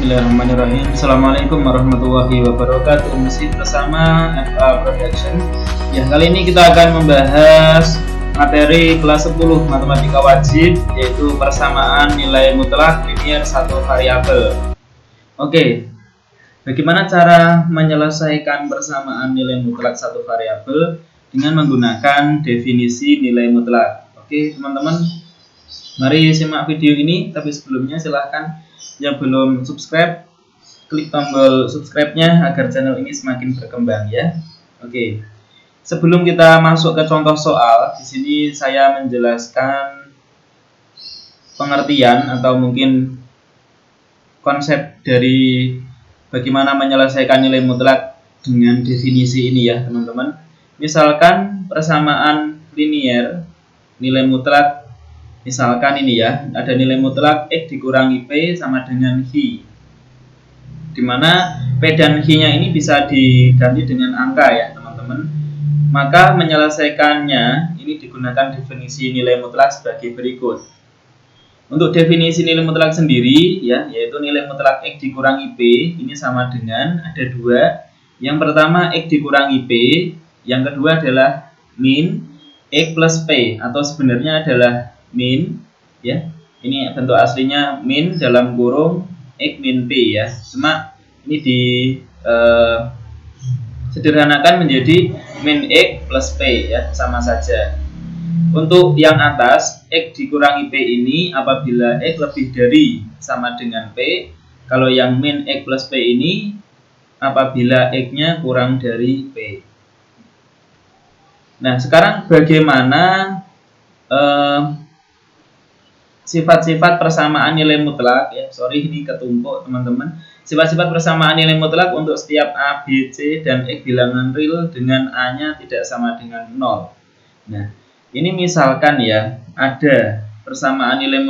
Bismillahirrahmanirrahim. Assalamualaikum warahmatullahi wabarakatuh. Masih bersama FA Production. Ya, kali ini kita akan membahas materi kelas 10 matematika wajib, yaitu persamaan nilai mutlak linier satu variabel. Oke, bagaimana cara menyelesaikan persamaan nilai mutlak satu variabel dengan menggunakan definisi nilai mutlak? Oke, teman-teman, mari simak video ini. Tapi sebelumnya silahkan yang belum subscribe, klik tombol subscribe-nya agar channel ini semakin berkembang ya. Oke. Sebelum kita masuk ke contoh soal, di sini saya menjelaskan pengertian atau mungkin konsep dari bagaimana menyelesaikan nilai mutlak dengan definisi ini ya, teman-teman. Misalkan persamaan linier nilai mutlak, misalkan ini ya, ada nilai mutlak X dikurangi P sama dengan Hi, dimana P dan Hi-nya ini bisa diganti dengan angka ya teman-teman. Maka menyelesaikannya ini digunakan definisi nilai mutlak sebagai berikut. Untuk definisi nilai mutlak sendiri ya, yaitu nilai mutlak X dikurangi P ini sama dengan ada dua. Yang pertama X dikurangi P, yang kedua adalah min X plus P, atau sebenarnya adalah min ya, ini bentuk aslinya min dalam kurung X min P ya, cuma ini di sederhanakan menjadi min X plus P ya, sama saja. Untuk yang atas X dikurangi P ini apabila X lebih dari sama dengan P, kalau yang min X plus P ini apabila X nya kurang dari P. Nah, sekarang bagaimana sifat-sifat persamaan nilai mutlak ya, sorry ini ketumpuk teman-teman. Sifat-sifat persamaan nilai mutlak untuk setiap A, B, C, dan X bilangan real dengan A-nya tidak sama dengan 0. Nah, ini misalkan ya, ada persamaan nilai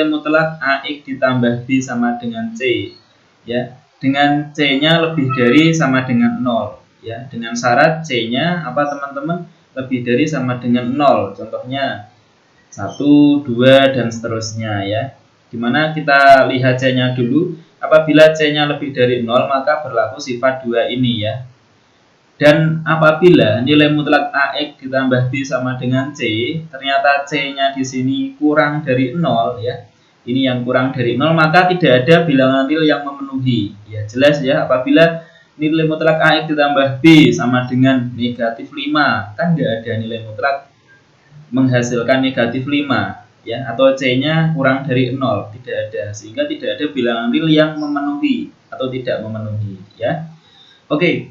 mutlak AX ditambah B sama dengan C ya, dengan C-nya lebih dari sama dengan 0 ya, dengan syarat C-nya apa teman-teman? Lebih dari sama dengan 0. Contohnya 1, 2, dan seterusnya ya. Dimana kita lihat C-nya dulu. Apabila C-nya lebih dari 0 maka berlaku sifat 2 ini ya. Dan apabila nilai mutlak AX ditambah B sama dengan C, ternyata C-nya di sini kurang dari 0 ya. Ini yang kurang dari 0, maka tidak ada bilangan real yang memenuhi. Ya, jelas ya, apabila nilai mutlak AX ditambah B sama dengan negatif 5, kan tidak ada nilai mutlak menghasilkan negatif 5 ya, atau C-nya kurang dari 0, tidak ada, sehingga tidak ada bilangan real yang memenuhi atau tidak memenuhi ya. Oke,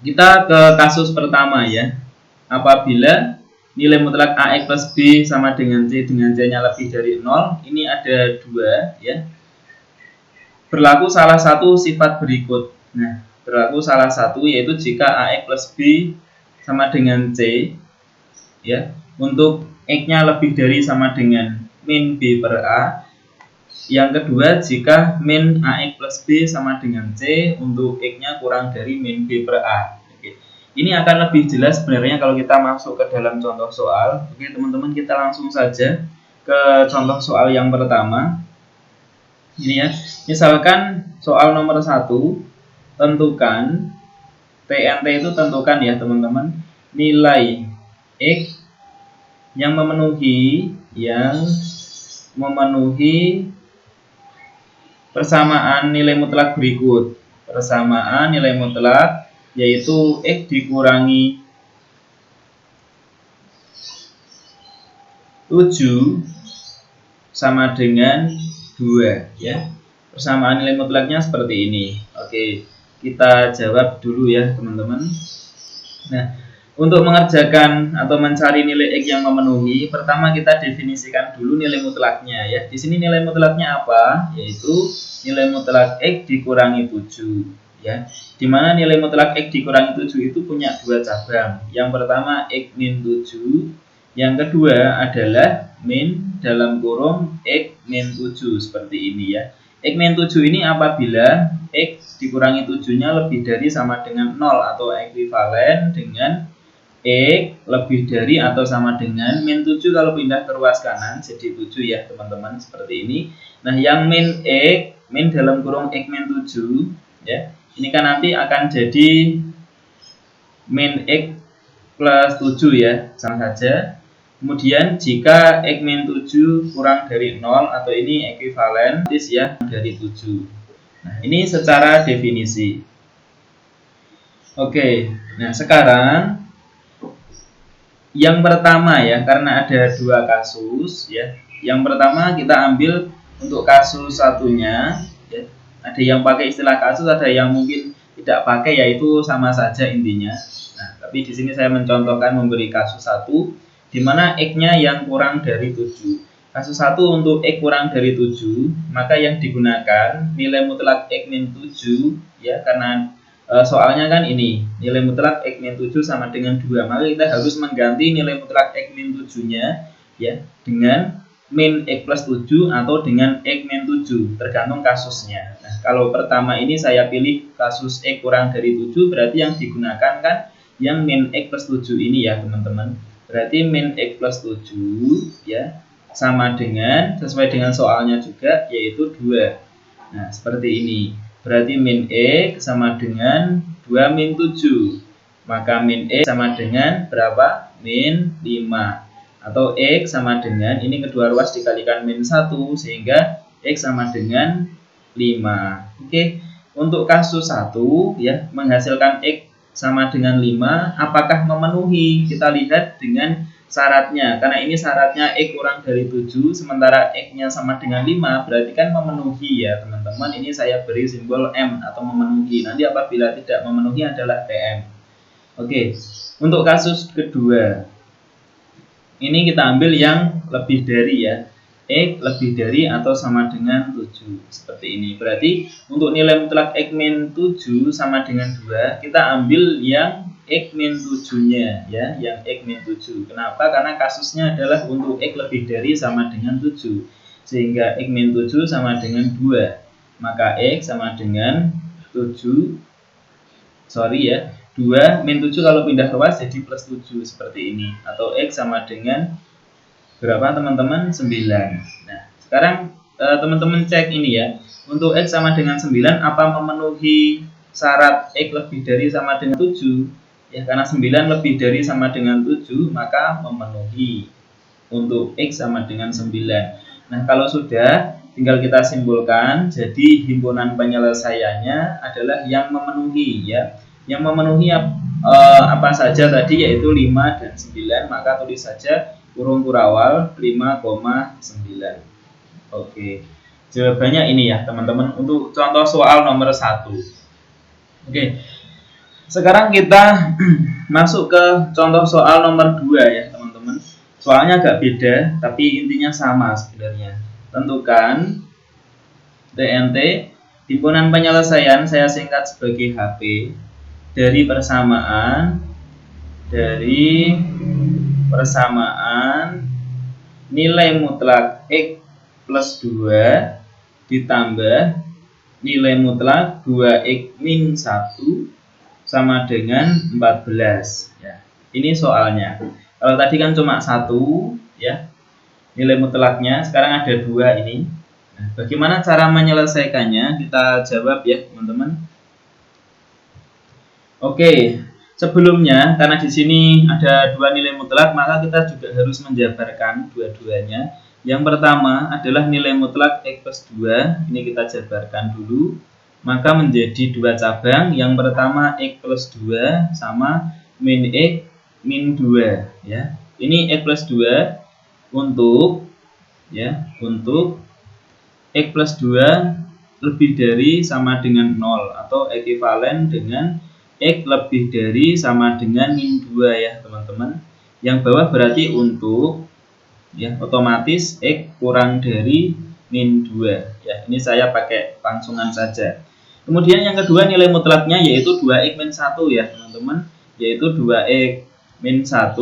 kita ke kasus pertama ya. Apabila nilai mutlak AX plus B sama dengan C-nya lebih dari 0, ini ada dua ya. Berlaku salah satu sifat berikut. Nah, berlaku salah satu yaitu jika AX plus B sama dengan C ya, untuk X-nya lebih dari sama dengan min B per A. Yang kedua, jika min AX plus B sama dengan C untuk X-nya kurang dari min B per A. Oke. Ini akan lebih jelas sebenarnya kalau kita masuk ke dalam contoh soal. Oke teman-teman, kita langsung saja ke contoh soal yang pertama. Ini ya, misalkan soal nomor 1, tentukan TNT itu tentukan ya teman-teman, nilai X yang memenuhi persamaan nilai mutlak berikut. Persamaan nilai mutlak yaitu X dikurangi 7 sama dengan 2 ya. Persamaan nilai mutlaknya seperti ini. Oke, kita jawab dulu ya teman-teman. Nah, untuk mengerjakan atau mencari nilai X yang memenuhi, pertama kita definisikan dulu nilai mutlaknya ya. Di sini nilai mutlaknya apa? Yaitu nilai mutlak X dikurangi 7 ya. Dimana nilai mutlak X dikurangi 7 itu punya dua cabang. Yang pertama X min 7, yang kedua adalah min dalam kurung X min 7 seperti ini ya. X min 7 ini apabila X dikurangi 7-nya lebih dari sama dengan 0 atau ekuivalen dengan X lebih dari atau sama dengan min 7 kalau pindah ke ruas kanan jadi 7 ya teman-teman, seperti ini. Nah, yang min X min dalam kurung x min 7 ya. Ini kan nanti akan jadi min x plus 7 ya, sama saja. Kemudian jika x min 7 kurang dari 0 atau ini ekuivalen ya dari 7. Nah, ini secara definisi. Oke, nah sekarang yang pertama ya, karena ada dua kasus ya. Yang pertama kita ambil untuk kasus satunya ya. Ada yang pakai istilah kasus, ada yang mungkin tidak pakai, yaitu sama saja intinya. Nah, tapi di sini saya mencontohkan memberi kasus 1 di mana x-nya yang kurang dari 7. Kasus 1 untuk x kurang dari 7, maka yang digunakan nilai mutlak x min 7 ya, karena soalnya kan ini nilai mutlak x min 7 sama dengan 2, maka kita harus mengganti nilai mutlak x min 7 nya ya dengan min x plus 7 atau dengan x min 7 tergantung kasusnya. Nah, kalau pertama ini saya pilih kasus x kurang dari 7, berarti yang digunakan kan yang min x plus 7 ini ya teman-teman. Berarti min x plus 7 ya sama dengan, sesuai dengan soalnya juga, yaitu 2. Nah, seperti ini. Berarti min x sama dengan 2 min 7. Maka min x sama dengan berapa? Min 5. Atau x sama dengan, ini kedua ruas dikalikan min 1, sehingga x sama dengan 5. Oke, untuk kasus 1 ya, menghasilkan x sama dengan 5, apakah memenuhi? Kita lihat dengan syaratnya, karena ini syaratnya x kurang dari 7 sementara x-nya sama dengan 5, berarti kan memenuhi ya teman-teman. Ini saya beri simbol M atau memenuhi. Nanti apabila tidak memenuhi adalah TM. Oke, untuk kasus kedua ini kita ambil yang lebih dari ya, x lebih dari atau sama dengan 7 seperti ini. Berarti untuk nilai mutlak x min 7 sama dengan 2, kita ambil yang x min 7-nya ya, yang x min 7. Kenapa? Karena kasusnya adalah untuk x lebih dari sama dengan 7. Sehingga x min 7 sama dengan 2. Maka x sama dengan 7. Sorry ya, 2 min 7 kalau pindah ruas jadi plus 7 seperti ini. Atau x sama dengan berapa teman-teman? 9. Nah, sekarang teman-teman cek ini ya. Untuk x sama dengan 9, apa memenuhi syarat x lebih dari sama dengan 7? Ya, karena 9 lebih dari sama dengan 7, maka memenuhi untuk x sama dengan 9. Nah, kalau sudah, tinggal kita simpulkan. Jadi himpunan penyelesaiannya adalah yang memenuhi ya. Yang memenuhi apa saja tadi, yaitu 5 dan 9, maka tulis saja kurung kurawal 5,9. Oke, jawabannya ini ya teman-teman untuk contoh soal nomor 1. Oke, sekarang kita masuk ke contoh soal nomor 2 ya teman-teman. Soalnya agak beda, tapi intinya sama sebenarnya. Tentukan TNT, himpunan penyelesaian saya singkat sebagai HP, dari persamaan nilai mutlak x plus 2 ditambah nilai mutlak 2x min 1 sama dengan 14 ya. Ini soalnya. Kalau tadi kan cuma 1 ya nilai mutlaknya, sekarang ada 2 ini. Nah, bagaimana cara menyelesaikannya? Kita jawab ya teman-teman. Oke, sebelumnya karena di sini ada 2 nilai mutlak, maka kita juga harus menjabarkan dua-duanya. Yang pertama adalah nilai mutlak x plus 2, ini kita jabarkan dulu. Maka menjadi 2 cabang. Yang pertama x plus 2 sama min x min 2 ya. Ini x plus 2 untuk x plus 2 lebih dari sama dengan 0 atau ekuivalen dengan x lebih dari sama dengan min 2 ya teman-teman. Yang bawah berarti untuk ya otomatis x kurang dari min 2 ya. Ini saya pakai langsungan saja. Kemudian yang kedua nilai mutlaknya yaitu 2x min 1 ya teman-teman, yaitu 2x min 1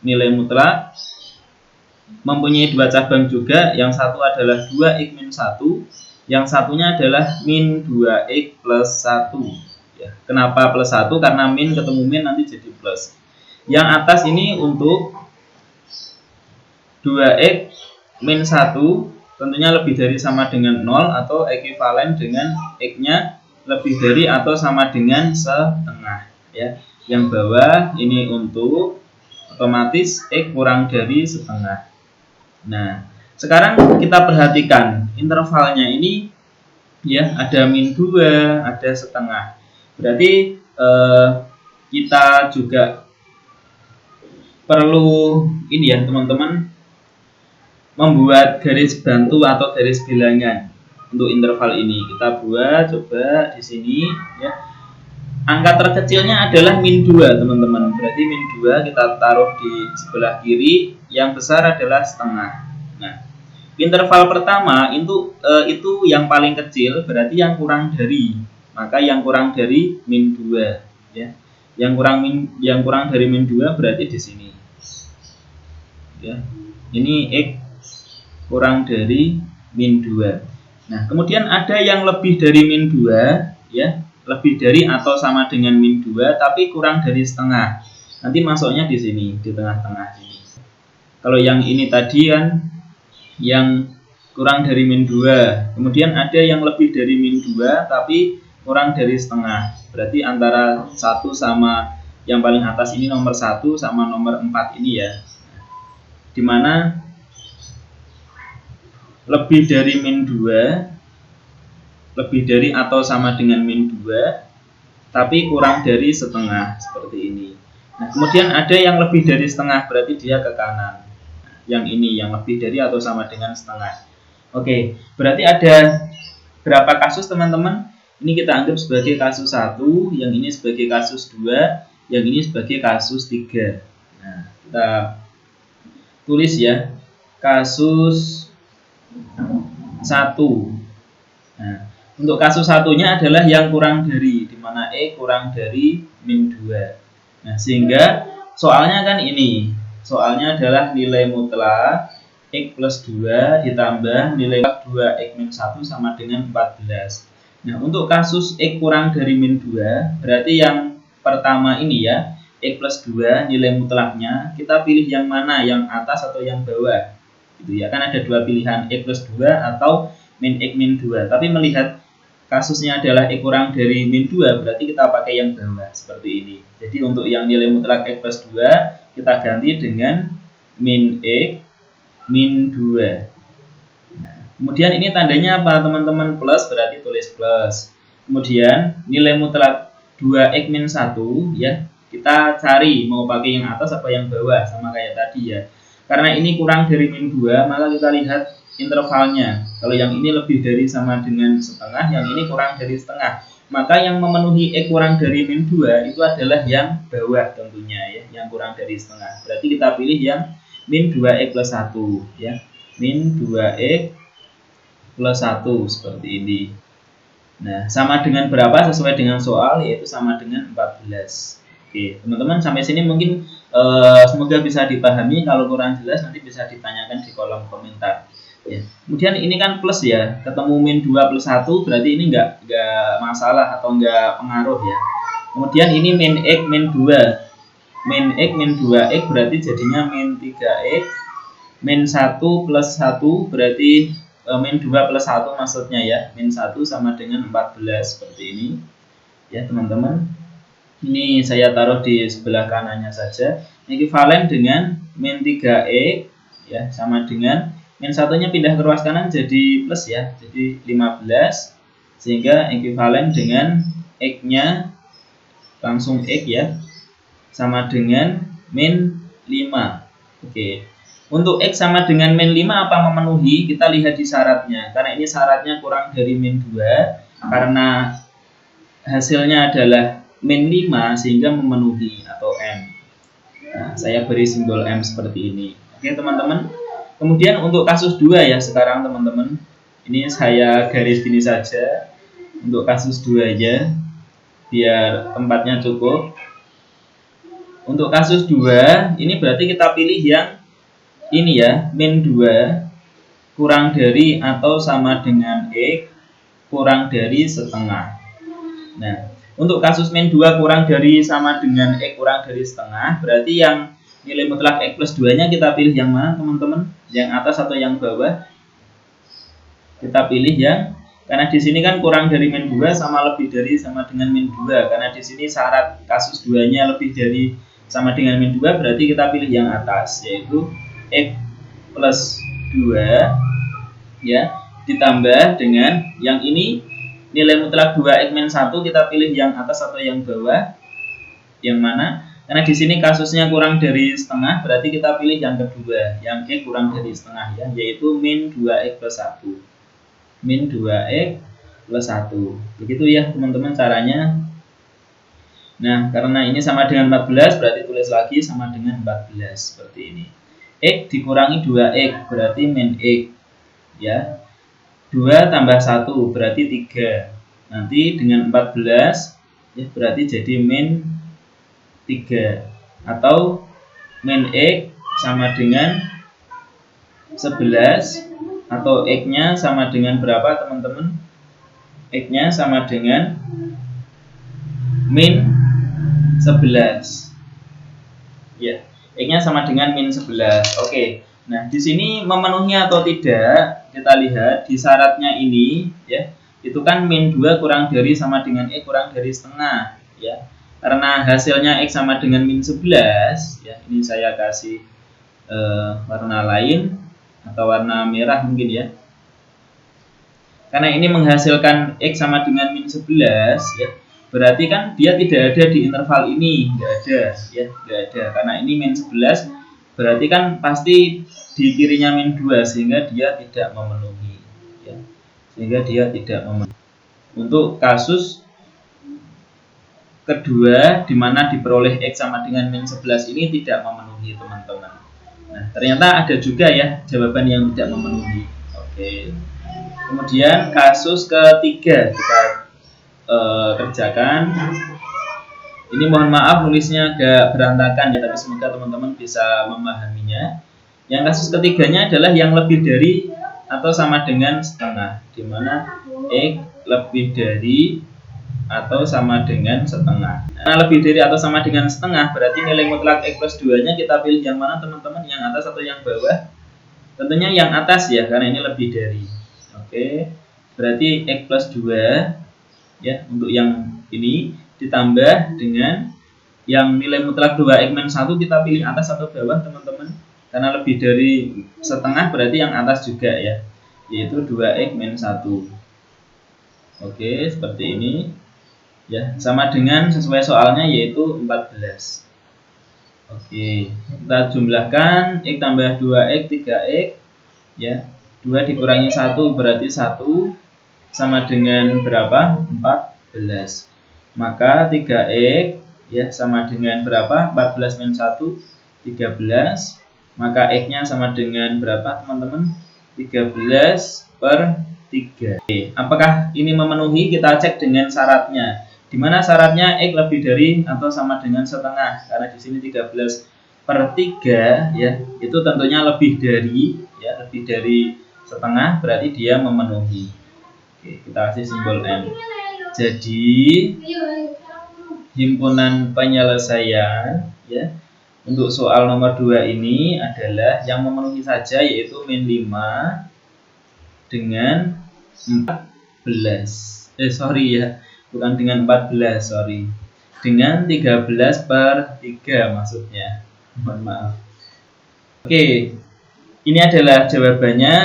nilai mutlak mempunyai 2 cabang juga. Yang satu adalah 2x min 1, yang satunya adalah min 2x plus 1 ya. Kenapa plus 1? Karena min ketemu min nanti jadi plus. Yang atas ini untuk 2x min 1 tentunya lebih dari sama dengan 0 atau ekuivalen dengan X-nya lebih dari atau sama dengan setengah ya. Yang bawah ini untuk otomatis X kurang dari setengah. Nah, sekarang kita perhatikan intervalnya ini ya, ada min 2, ada setengah. Berarti kita juga perlu ini ya teman-teman, membuat garis bantu atau garis bilangan untuk interval ini. Kita buat coba di sini ya. Angka terkecilnya adalah min 2 teman-teman. Berarti min 2 kita taruh di sebelah kiri, yang besar adalah setengah. Nah, interval pertama itu yang paling kecil, berarti yang kurang dari. Maka yang kurang dari min 2 ya. Yang kurang dari min 2 berarti di sini. Ya. Ini X kurang dari min 2. Nah, kemudian ada yang lebih dari min 2 ya, lebih dari atau sama dengan min 2 tapi kurang dari setengah. Nanti masuknya di sini, di tengah-tengah ini. Kalau yang ini tadi kan yang kurang dari min 2. Kemudian ada yang lebih dari min 2 tapi kurang dari setengah. Berarti antara 1 sama yang paling atas ini nomor 1 sama nomor 4 ini ya. Dimana lebih dari min 2, lebih dari atau sama dengan min 2 tapi kurang dari setengah, seperti ini. Nah, kemudian ada yang lebih dari setengah, berarti dia ke kanan. Yang ini yang lebih dari atau sama dengan setengah. Oke, berarti ada berapa kasus teman-teman? Ini kita anggap sebagai kasus 1, yang ini sebagai kasus 2, yang ini sebagai kasus 3. Nah, kita tulis ya, kasus 1. Nah, untuk kasus satunya adalah yang kurang dari, di mana E kurang dari min 2. Nah, sehingga soalnya kan ini, soalnya adalah nilai mutlak X plus 2 ditambah nilai 2 X min 1 sama dengan 14. Nah, untuk kasus X kurang dari min 2, berarti yang pertama ini ya, X plus 2 nilai mutlaknya, kita pilih yang mana, yang atas atau yang bawah. Gitu ya, kan ada dua pilihan, X plus 2 atau min X min 2. Tapi melihat kasusnya adalah X kurang dari min 2, berarti kita pakai yang bawah, seperti ini. Jadi untuk yang nilai mutlak X plus 2, kita ganti dengan min X min 2. Nah, kemudian ini tandanya apa teman-teman? Plus, berarti tulis plus. Kemudian nilai mutlak 2X min 1 ya, kita cari mau pakai yang atas apa yang bawah, sama kayak tadi ya. Karena ini kurang dari min 2, maka kita lihat intervalnya. Kalau yang ini lebih dari sama dengan setengah, yang ini kurang dari setengah. Maka yang memenuhi X kurang dari min 2 itu adalah yang bawah tentunya ya, yang kurang dari setengah. Berarti kita pilih yang min 2X plus 1 ya. Min 2X plus 1 seperti ini. Nah, sama dengan berapa sesuai dengan soal, yaitu sama dengan 14. Oke, teman-teman sampai sini mungkin semoga bisa dipahami. Kalau kurang jelas nanti bisa ditanyakan di kolom komentar. Ya. Kemudian ini kan plus ya, ketemu min 2 plus 1 berarti ini enggak masalah atau enggak pengaruh ya. Kemudian ini min X min 2. Min X min 2X berarti jadinya min 3X. Min 1 plus 1 berarti min 2 plus 1 maksudnya ya. Min 1 sama dengan 14 seperti ini. Ya teman-teman. Ini saya taruh di sebelah kanannya saja. Ekuivalen dengan min 3X ya, sama dengan min 1-nya pindah ke ruas kanan jadi plus ya. Jadi 15. Sehingga ekuivalen dengan X-nya langsung X ya, sama dengan min 5. Oke. Untuk X sama dengan min 5 apa memenuhi? Kita lihat di syaratnya. Karena ini syaratnya kurang dari min 2. Karena hasilnya adalah min 5 sehingga memenuhi atau M. Nah, saya beri simbol M seperti ini. Oke teman-teman. Kemudian untuk kasus 2 ya sekarang teman-teman. Ini saya garis gini saja. Untuk kasus 2 aja. Biar tempatnya cukup. Untuk kasus 2, ini berarti kita pilih yang ini ya, min 2 kurang dari atau sama dengan X kurang dari setengah. Nah, untuk kasus min 2 kurang dari sama dengan X kurang dari setengah, berarti yang nilai mutlak X plus 2-nya kita pilih yang mana teman-teman? Yang atas atau yang bawah? Kita pilih yang, karena di sini kan kurang dari min 2 sama lebih dari sama dengan min 2. Karena di sini syarat kasus 2-nya lebih dari sama dengan min 2, berarti kita pilih yang atas, yaitu X plus 2 ya, ditambah dengan yang ini nilai mutlak 2x min 1, kita pilih yang atas atau yang bawah. Yang mana? Karena di sini kasusnya kurang dari setengah, berarti kita pilih yang kedua, yang X kurang dari setengah ya, yaitu min 2x plus 1. Min 2x plus 1. Begitu ya teman-teman caranya. Nah, karena ini sama dengan 14, berarti tulis lagi sama dengan 14 seperti ini. X dikurangi 2x berarti min X ya. 2 tambah 1 berarti 3. Nanti dengan 14 ya, berarti jadi min 3. Atau min X sama dengan 11. Atau X-nya sama dengan berapa teman-teman? X-nya sama dengan min 11. Ya, X-nya sama dengan min 11. Oke. Nah, di sini memenuhi atau tidak, kita lihat di syaratnya ini ya. Itu kan min 2 kurang dari sama dengan X kurang dari setengah ya. Karena hasilnya X sama dengan min 11 ya. Ini saya kasih warna lain atau warna merah mungkin ya. Karena ini menghasilkan X sama dengan min 11 ya. Berarti kan dia tidak ada di interval ini, nggak ada ya, nggak ada. Karena ini min 11, berarti kan pasti di kirinya min 2, sehingga dia tidak memenuhi ya. Sehingga dia tidak memenuhi. Untuk kasus kedua di mana diperoleh X sama dengan min 11 ini tidak memenuhi teman-teman. Nah, ternyata ada juga ya jawaban yang tidak memenuhi. Oke. Kemudian kasus ketiga kita kerjakan. Ini mohon maaf nulisnya agak berantakan ya, tapi semoga teman-teman bisa memahaminya. Yang kasus ketiganya adalah yang lebih dari atau sama dengan setengah, di mana X lebih dari atau sama dengan setengah. Nah, lebih dari atau sama dengan setengah berarti nilai mutlak X plus 2-nya kita pilih yang mana teman-teman? Yang atas atau yang bawah? Tentunya yang atas ya, karena ini lebih dari. Oke, berarti X plus 2 ya, untuk yang ini ditambah dengan yang nilai mutlak 2x min 1, kita pilih atas atau bawah teman-teman, karena lebih dari setengah berarti yang atas juga ya, yaitu 2x min 1. Oke, seperti ini ya, sama dengan sesuai soalnya yaitu 14. Oke, kita jumlahkan X tambah 2x 3x ya, 2 dikurangi 1 berarti 1 sama dengan berapa? 14. Maka 3x ya sama dengan berapa? 14 min 1 13. Maka x-nya sama dengan berapa teman-teman? 13 per 3. Oke, apakah ini memenuhi? Kita cek dengan syaratnya. Di mana syaratnya x lebih dari atau sama dengan setengah? Karena di sini 13 per 3 ya, itu tentunya lebih dari ya, lebih dari setengah, berarti dia memenuhi. Oke, kita kasih simbol M. Jadi himpunan penyelesaian ya untuk soal nomor 2 ini adalah yang memenuhi saja, yaitu min 5 dengan 14. Sorry ya, bukan dengan 14, sorry. Dengan 13 per 3 maksudnya. Mohon maaf. Oke, ini adalah jawabannya.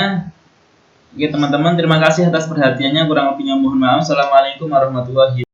Oke teman-teman, terima kasih atas perhatiannya. Kurang lebihnya mohon maaf. Assalamualaikum warahmatullahi wabarakatuh.